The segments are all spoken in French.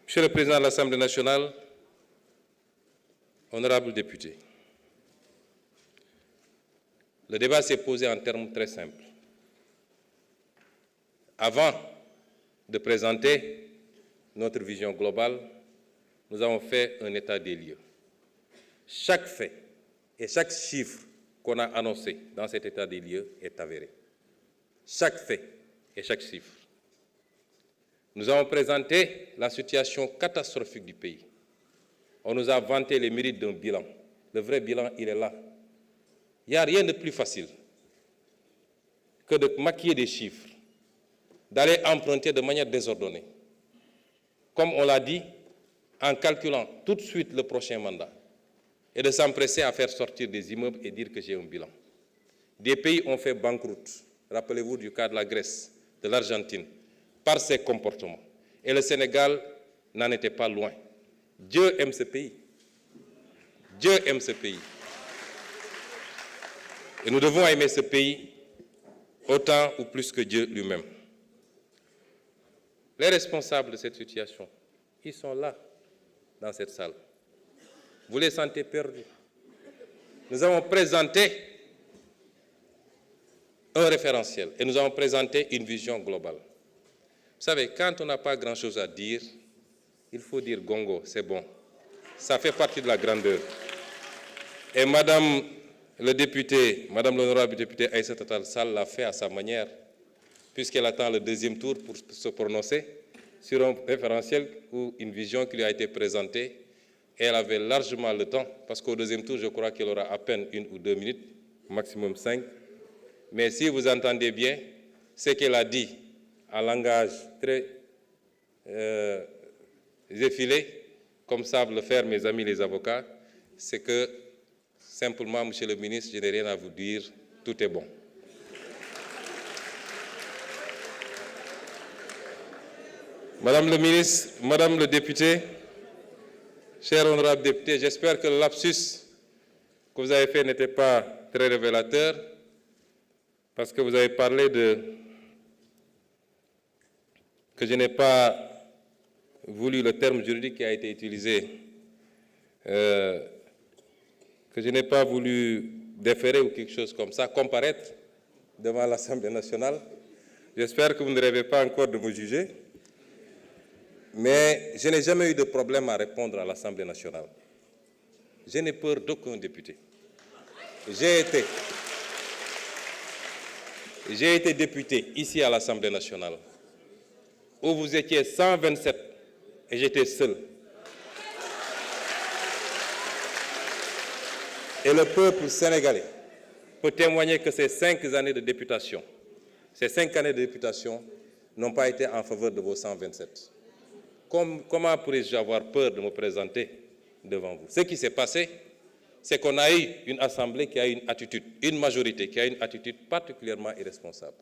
Monsieur le Président de l'Assemblée nationale, honorables députés, le débat s'est posé en termes très simples. Avant de présenter notre vision globale, nous avons fait un état des lieux. Chaque fait et chaque chiffre qu'on a annoncé dans cet état des lieux est avéré. Chaque fait et chaque chiffre. Nous avons présenté la situation catastrophique du pays. On nous a vanté les mérites d'un bilan. Le vrai bilan, il est là. Il n'y a rien de plus facile que de maquiller des chiffres, d'aller emprunter de manière désordonnée. Comme on l'a dit, en calculant tout de suite le prochain mandat et de s'empresser à faire sortir des immeubles et dire que j'ai un bilan. Des pays ont fait banqueroute. Rappelez-vous du cas de la Grèce, de l'Argentine, par ses comportements. Et le Sénégal n'en était pas loin. Dieu aime ce pays. Dieu aime ce pays. Et nous devons aimer ce pays autant ou plus que Dieu lui-même. Les responsables de cette situation, ils sont là, dans cette salle. Vous les sentez perdus. Nous avons présenté un référentiel et nous avons présenté une vision globale. Vous savez, quand on n'a pas grand-chose à dire, il faut dire gongo, c'est bon. Ça fait partie de la grandeur. Et Madame l'honorable députée Aïssata Tall Sall l'a fait à sa manière, puisqu'elle attend le deuxième tour pour se prononcer sur un référentiel ou une vision qui lui a été présentée. Et elle avait largement le temps, parce qu'au deuxième tour, je crois qu'elle aura à peine 1 ou 2 minutes, maximum 5. Mais si vous entendez bien, ce qu'elle a dit en langage très effilé, comme savent le faire mes amis les avocats, c'est que simplement, Monsieur le ministre, je n'ai rien à vous dire, tout est bon. Madame le ministre, Madame le député, cher honorable député, j'espère que le lapsus que vous avez fait n'était pas très révélateur, parce que vous avez parlé que je n'ai pas voulu le terme juridique qui a été utilisé, que je n'ai pas voulu déférer ou quelque chose comme ça, comparaître devant l'Assemblée nationale. J'espère que vous ne rêvez pas encore de me juger. Mais je n'ai jamais eu de problème à répondre à l'Assemblée nationale. Je n'ai peur d'aucun député. J'ai été député ici à l'Assemblée nationale, où vous étiez 127 et j'étais seul. Et le peuple sénégalais peut témoigner que ces 5 années de députation, n'ont pas été en faveur de vos 127. Comment pourrais-je avoir peur de me présenter devant vous? Ce qui s'est passé, c'est qu'on a eu une assemblée qui a eu une attitude, une majorité qui a une attitude particulièrement irresponsable.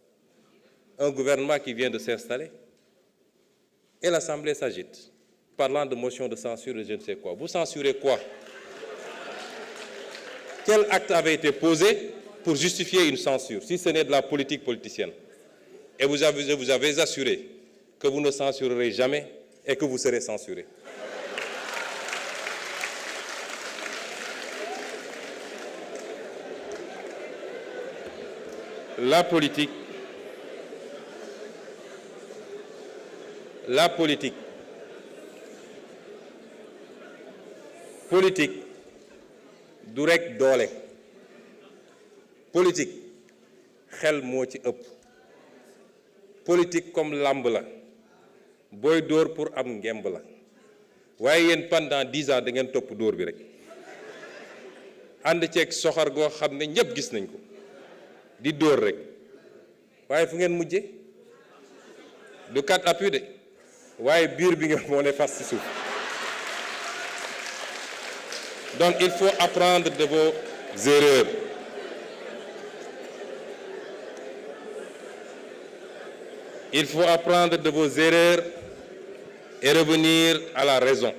Un gouvernement qui vient de s'installer et l'assemblée s'agite, parlant de motion de censure et je ne sais quoi. Vous censurez quoi? Quel acte avait été posé pour justifier une censure, si ce n'est de la politique politicienne? Et vous avez assuré que vous ne censurerez jamais et que vous serez censuré. La politique, du rek doole. Politique, xel moo ci ëpp. Politique comme lamb la. Boy dóor pour am ngemb la. Waaye yéen pendant 10 ans da ngeen topp dóor bi rek. Ànd ceeg soxar goo xam ne ñëpp gis nañ ko. Di dóor rek. Waaye fu ngeen mujje? Du kat appui de. Waaye biir bi nga moo ne fas ci suuf. Donc il faut apprendre de vos erreurs. Il faut apprendre de vos erreurs et revenir à la raison.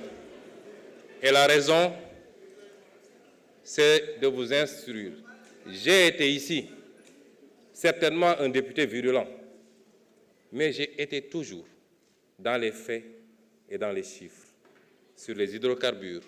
Et la raison, c'est de vous instruire. J'ai été ici, certainement un député virulent, mais j'ai été toujours dans les faits et dans les chiffres. Sur les hydrocarbures,